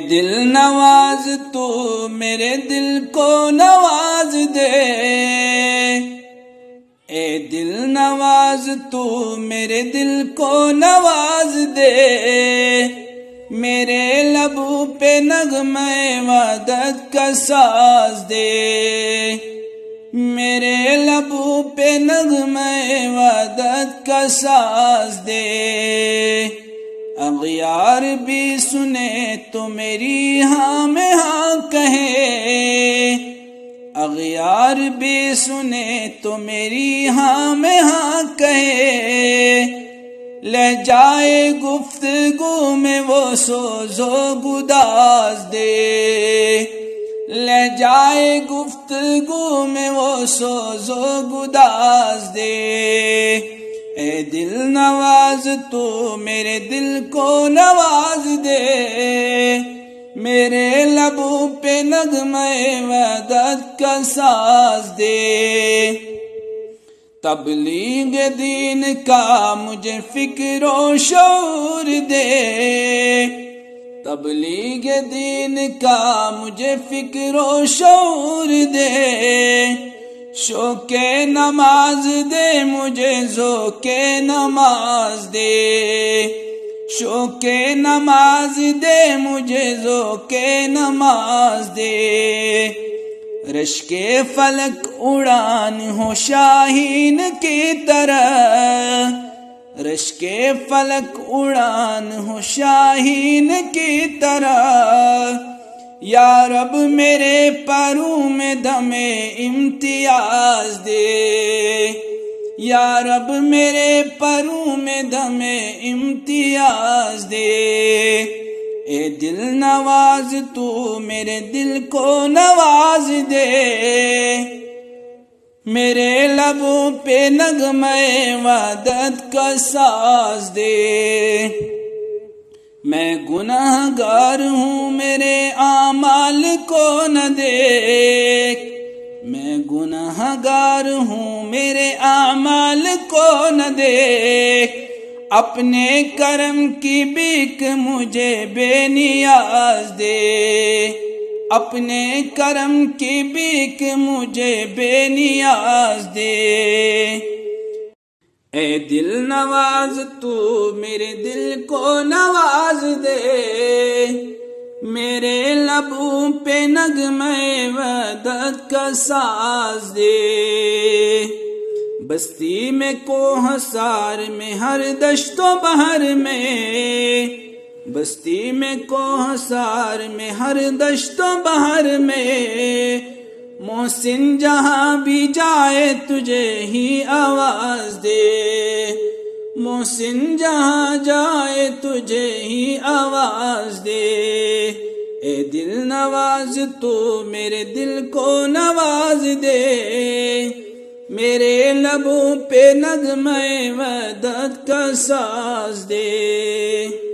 دل نواز تو میرے دل کو نواز دے، اے دل نواز تو میرے دل کو نواز دے، میرے لبوں پہ نغمہ وحدت کا ساز دے، میرے لبوں پہ نغمہ وحدت کا ساز دے۔ اغیار بھی سنے تو میری ہاں میں ہاں کہے، اغیار بھی سنے تو میری ہاں میں ہاں کہے، لہجائے گفتگو میں وہ سوز و گداز دے، لہجائے گفتگو میں وہ سوز و گداز دے۔ اے دل نواز تو میرے دل کو نواز دے، میرے لبوں پہ نغمہ وحدت کا ساز دے۔ تبلیغ دین کا مجھے فکر و شعور دے، تبلیغ دین کا مجھے فکر و شعور دے، شوق نماز دے مجھے ذوق نماز دے، شوق نماز دے مجھے ذوق نماز دے۔ رشک فلک اڑان ہو شاہین کی طرح، رشک فلک اڑان ہو شاہین کی طرح، یا رب میرے پروں میں دم امتیاز دے، یا رب میرے پروں میں دم امتیاز دے۔ اے دل نواز تو میرے دل کو نواز دے، میرے لبوں پہ نغمہ وحدت کا ساز دے۔ میں گناہ گار ہوں میرے اعمال کو نہ دیکھ، میں گناہ گار ہوں میرے اعمال کو نہ دیکھ، اپنے کرم کی بھیک مجھے بے نیاز دے، اپنے کرم کی بھیک مجھے بے نیاز دے۔ اے دل نواز تو میرے دل کو نواز دے، میرے لبوں پہ نغمہ وحدت کا ساز دے۔ بستی میں کوہ سار میں ہر دشت و بہر میں، بستی میں کوہ سار میں ہر دشت و بہر میں، محسن جہاں بھی جائے تجھے ہی آواز دے، محسن جہاں جائے تجھے ہی آواز دے۔ اے دل نواز تو میرے دل کو نواز دے، میرے لبوں پہ نغمہ وحدت کا ساز دے۔